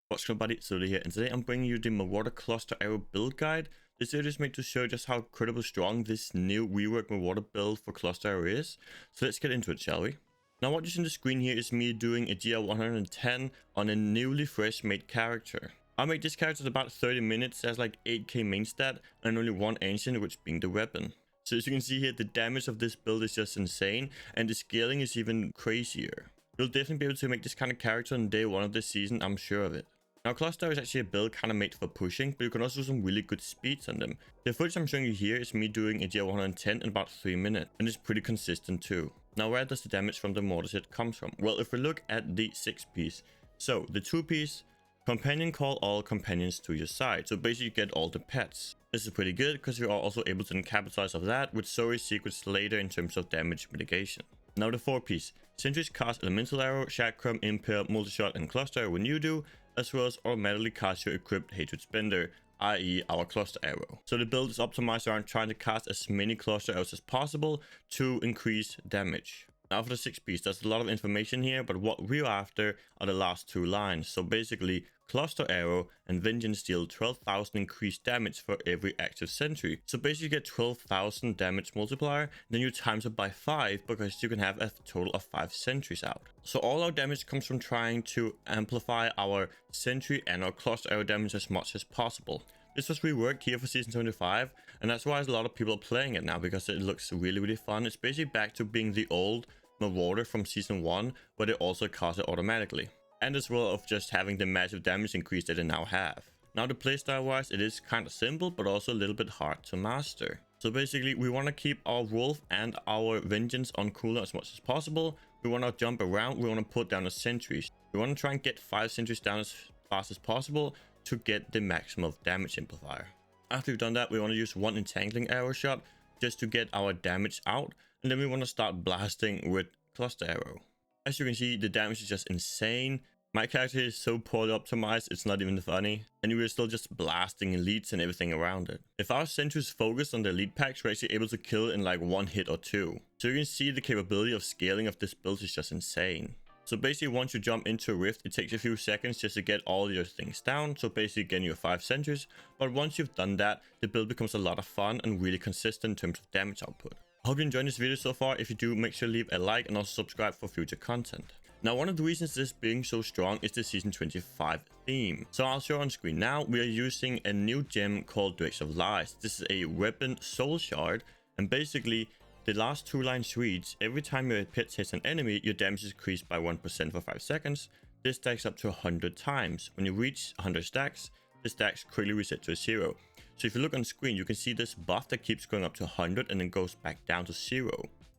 What's good, buddy? Sody here, and today I'm bringing you the Marauder Cluster arrow build guide. This video is made to show just how incredibly strong this new reworked Marauder build for cluster arrow is. So let's get into it, shall we? Now what you see on the screen here is me doing a GL 110 on a newly fresh made character. I made this character in about 30 minutes, has like 8k main stat and only one ancient, which being the weapon. So as you can see here, the damage of this build is just insane, and the scaling is even crazier. You'll definitely be able to make this kind of character on day 1 of this season, I'm sure of it. Now cluster is actually a build kind of made for pushing, but you can also do some really good speeds on them. The footage I'm showing you here is me doing a GL 110 in about 3 minutes, and it's pretty consistent too. Now where does the damage from the mortar set comes from? Well, if we look at the 6 piece, so the 2 piece, companion call all companions to your side, so basically you get all the pets. This is pretty good because we are also able to capitalize of that with Zoe's secrets later in terms of damage mitigation. Now the 4 piece, sentries cast elemental arrow, chakram, impale, multi-shot and cluster when you do, as well as automatically cast your equipped hatred spender, i.e. our cluster arrow. So the build is optimized around trying to cast as many cluster arrows as possible to increase damage. Now for the 6 piece, there's a lot of information here, but what we're after are the last 2 lines. So basically, cluster arrow and vengeance deal 12,000 increased damage for every active sentry. So basically you get 12,000 damage multiplier, then you times it by 5 because you can have a total of 5 sentries out. So all our damage comes from trying to amplify our sentry and our cluster arrow damage as much as possible. This was reworked here for season 25, and that's why a lot of people are playing it now, because it looks really fun. It's basically back to being the old Marauder from season 1, where they also cast it automatically, and as well of just having the massive damage increase that they now have. Now the playstyle wise, it is kind of simple, but also a little bit hard to master. So basically we want to keep our wolf and our vengeance on cooldown as much as possible. We want to jump around, we want to put down the sentries. We want to try and get 5 sentries down as fast as possible to get the maximum of damage amplifier. After we've done that, we want to use 1 entangling arrow shot just to get our damage out, and then we want to start blasting with cluster arrow. As you can see, the damage is just insane. My character is so poorly optimized, it's not even funny, and we're still just blasting elites and everything around it. If our sentries focus on the elite packs, we're actually able to kill in like 1 hit or 2. So you can see the capability of scaling of this build is just insane. So basically once you jump into a rift, it takes a few seconds just to get all your things down, so basically getting your 5 sentries. But once you've done that, the build becomes a lot of fun and really consistent in terms of damage output. I hope you enjoyed this video so far. If you do, make sure to leave a like and also subscribe for future content. Now one of the reasons this being so strong is the season 25 theme. So I'll show on screen now. We are using a new gem called DH of Lies. This is a weapon soul shard, and basically the last 2 lines reads, every time your pet hits an enemy, your damage is increased by 1% for 5 seconds. This stacks up to 100 times. When you reach 100 stacks, the stacks quickly reset to 0. So if you look on screen, you can see this buff that keeps going up to 100 and then goes back down to 0.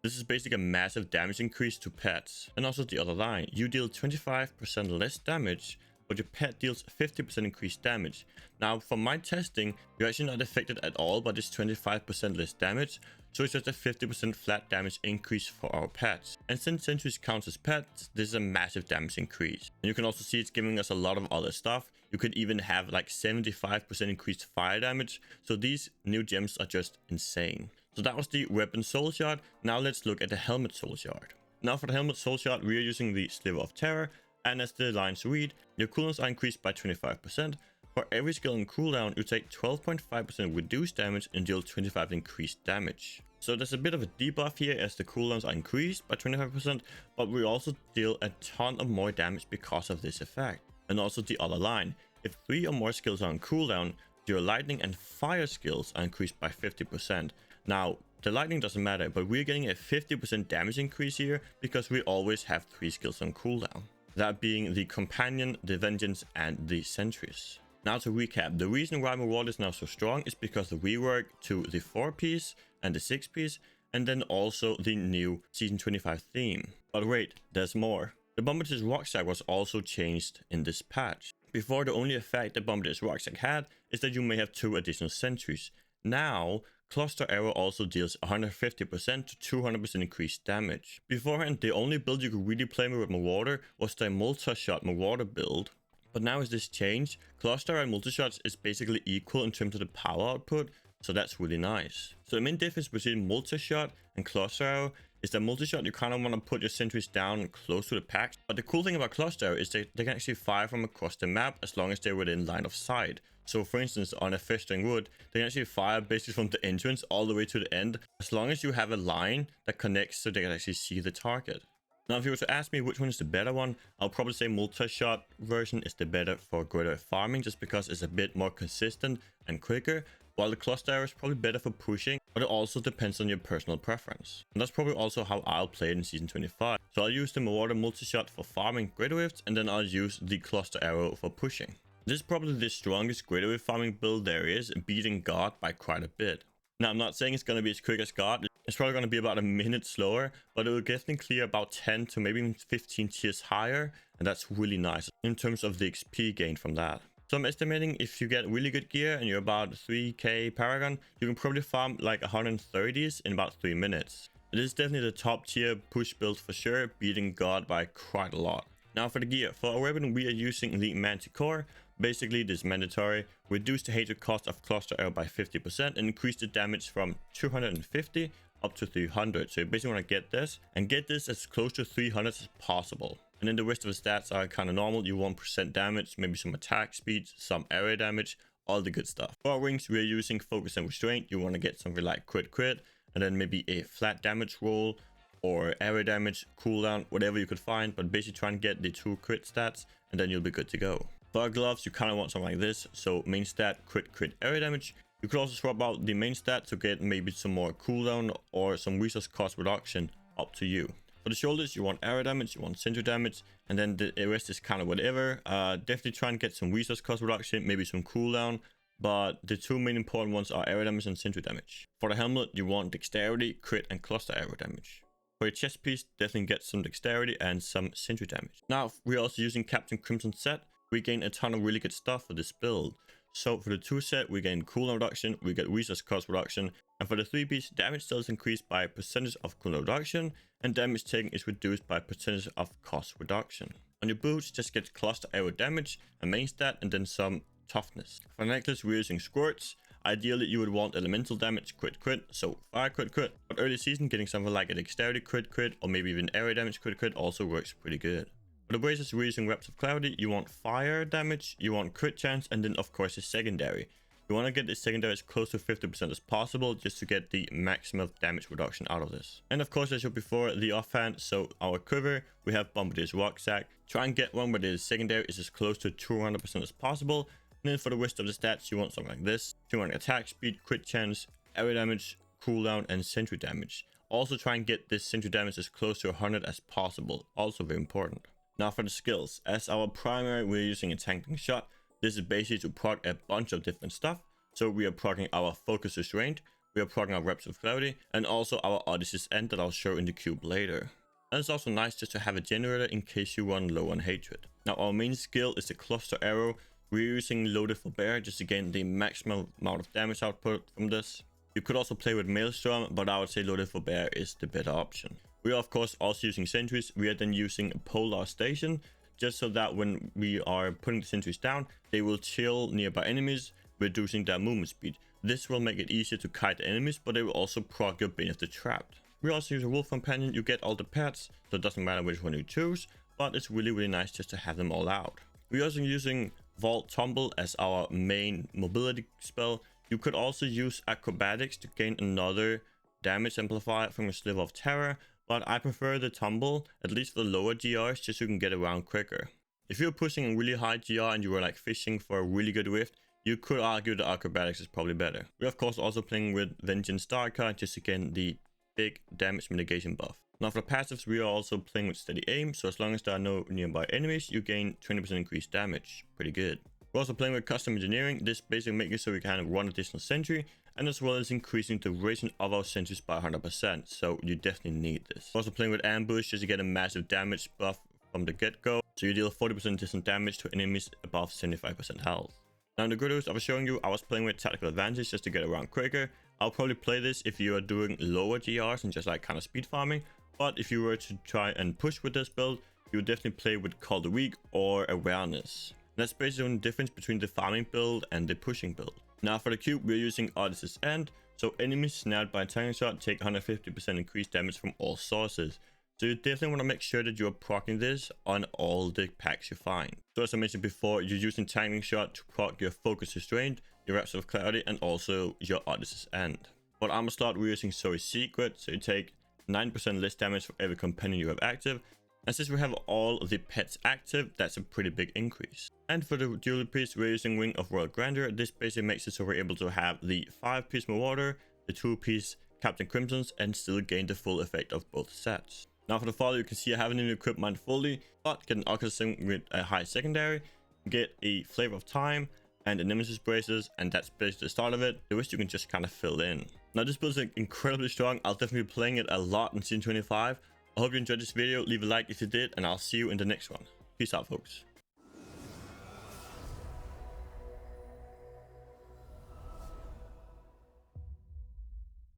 This is basically a massive damage increase to pets. And also the other line, you deal 25% less damage, but your pet deals 50% increased damage. Now from my testing, you're actually not affected at all by this 25% less damage, so it's just a 50% flat damage increase for our pets. And since sentries counts as pets, this is a massive damage increase. And you can also see it's giving us a lot of other stuff. You could even have like 75% increased fire damage, so these new gems are just insane. So that was the weapon soul shard. Now let's look at the helmet soul shard. Now for the helmet soul shard, we are using the sliver of terror, and as the lines read, your cooldowns are increased by 25%. For every skill on cooldown, you take 12.5% reduced damage and deal 25 increased damage. So there's a bit of a debuff here as the cooldowns are increased by 25%, but we also deal a ton of more damage because of this effect. And also the other line, if 3 or more skills are on cooldown, your lightning and fire skills are increased by 50%. Now, the lightning doesn't matter, but we're getting a 50% damage increase here because we always have 3 skills on cooldown. That being the companion, the vengeance, and the sentries. Now to recap, the reason why Marauder is now so strong is because of the rework to the 4 piece and the 6 piece, and then also the new season 25 theme. But wait, there's more. The Bombardier's rucksack was also changed in this patch. Before, the only effect the Bombardier's rucksack had is that you may have 2 additional sentries. Now, cluster arrow also deals 150% to 200% increased damage. Beforehand, the only build you could really play with Marauder was the multi-shot Marauder build. But now as this changed, cluster and multi-shots is basically equal in terms of the power output, so that's really nice. So the main difference between multi-shot and cluster arrow is that multi-shot, you kind of want to put your sentries down close to the packs. But the cool thing about Cluster is they can actually fire from across the map as long as they're within line of sight. So for instance, on a festering wood, they can actually fire basically from the entrance all the way to the end, as long as you have a line that connects so they can actually see the target. Now, if you were to ask me which one is the better one, I'll probably say multi-shot version is the better for greater farming, just because it's a bit more consistent and quicker, while the cluster arrow is probably better for pushing, but it also depends on your personal preference. And that's probably also how I'll play it in Season 25. So I'll use the Marauder multi-shot for farming greater rifts, and then I'll use the cluster arrow for pushing. This is probably the strongest greater rift farming build there is, beating God by quite a bit. Now, I'm not saying it's going to be as quick as God. It's probably going to be about a minute slower, but it will definitely clear about 10 to maybe even 15 tiers higher, and that's really nice in terms of the XP gain from that. So I'm estimating if you get really good gear and you're about 3k Paragon, you can probably farm like 130s in about 3 minutes. It is definitely the top tier push build for sure, beating God by quite a lot. Now for the gear, for our weapon we are using the Manticore. Basically, this is mandatory. Reduce the hatred cost of cluster arrow by 50% and increase the damage from 250 up to 300. So you basically want to get this and get this as close to 300 as possible. And then the rest of the stats are kind of normal. You want percent damage, maybe some attack speed, some area damage, all the good stuff. For our wings, we are using focus and restraint. You want to get something like crit, and then maybe a flat damage roll or area damage, cooldown, whatever you could find. But basically try and get the 2 crit stats, and then you'll be good to go. For our gloves, you kind of want something like this. So main stat, crit, area damage. You could also swap out the main stat to get maybe some more cooldown or some resource cost reduction, up to you. For the shoulders, you want area damage, you want sentry damage, and then the rest is kind of whatever. Definitely try and get some resource cost reduction, maybe some cooldown, but the 2 main important ones are area damage and sentry damage. For the helmet, you want dexterity, crit, and cluster area damage. For your chest piece, definitely get some dexterity and some sentry damage. Now, we're also using Captain Crimson's set. We gain a ton of really good stuff for this build. So for the 2 set, we gain cooldown reduction, we get resource cost reduction, and for the 3 piece, damage still is increased by percentage of cooldown reduction, and damage taken is reduced by percentage of cost reduction. On your boots, just get cluster arrow damage, a main stat, and then some toughness. For necklace, we're using squirts. Ideally, you would want elemental damage, crit, so fire crit. But early season, getting something like a dexterity crit, or maybe even area damage crit also works pretty good. For the braces, we're using Reps of Clarity. You want fire damage, you want crit chance, and then of course the secondary. You want to get the secondary as close to 50% as possible, just to get the maximum damage reduction out of this. And of course, as I showed before, the offhand, so our quiver, we have Bombardier's Rucksack. Try and get one where the secondary is as close to 200% as possible. And then for the rest of the stats, you want something like this. You want attack speed, crit chance, area damage, cooldown, and sentry damage. Also try and get this sentry damage as close to 100 as possible, also very important. Now for the skills, as our primary, we're using a tanking shot. This is basically to proc a bunch of different stuff. So we are proccing our focus restraint, we are proccing our Reps of Clarity, and also our Odyssey's End that I'll show in the cube later. And it's also nice just to have a generator in case you run low on hatred. Now our main skill is the cluster arrow. We're using Loaded for Bear just to gain the maximum amount of damage output from this. You could also play with Maelstrom, but I would say Loaded for Bear is the better option. We are of course also using sentries. We are then using Polar Station, just so that when we are putting the sentries down, they will chill nearby enemies, reducing their movement speed. This will make it easier to kite the enemies, but they will also proc your Bane of the Trapped. We also use a Wolf Companion. You get all the pets, so it doesn't matter which one you choose, but it's really nice just to have them all out. We're also using Vault Tumble as our main mobility spell. You could also use Acrobatics to gain another damage amplifier from a Sliver of Terror, but I prefer the Tumble, at least for the lower GRs, just so you can get around quicker. If you're pushing a really high GR and you were like fishing for a really good rift, you could argue that Acrobatics is probably better. We're of course also playing with Vengeance Darker, just to get the big damage mitigation buff. Now for the passives, we are also playing with Steady Aim, so as long as there are no nearby enemies, you gain 20% increased damage. Pretty good. We're also playing with Custom Engineering. This basically makes it so we can run additional sentry, and as well as increasing the duration of our sentries by 100%, so you definitely need this. We're also playing with Ambush just to get a massive damage buff from the get-go, so you deal 40% additional damage to enemies above 75% health. Now in the videos I was showing you, I was playing with Tactical Advantage just to get around quicker. I'll probably play this if you are doing lower GRs and just like kind of speed farming, but if you were to try and push with this build, you would definitely play with Call the Weak or Awareness. That's basically the difference between the farming build and the pushing build. Now for the cube, we're using Odyssey's End. So enemies snapped by a tanking shot take 150% increased damage from all sources. So you definitely want to make sure that you are proccing this on all the packs you find. So as I mentioned before, you're using tanking shot to proc your focus restraint, your Rapture of Clarity, and also your Odyssey's End. For armor slot, we're using Zoe's Secret, so you take 9% less damage for every companion you have active. And since we have all of the pets active, that's a pretty big increase. And for the dual piece, we're using Wing of Royal Grandeur. This basically makes it so we're able to have the 5-piece Marauder, the 2-piece Captain Crimson's, and still gain the full effect of both sets. Now for the follow, you can see I haven't even equipped mine fully, but get an Oculus with a high secondary, get a Flavor of Time, and the Nemesis Braces, and that's basically the start of it. The rest you can just kind of fill in. Now this build is incredibly strong. I'll definitely be playing it a lot in Season 25. I hope you enjoyed this video. Leave a like if you did, and I'll see you in the next one. Peace out, folks.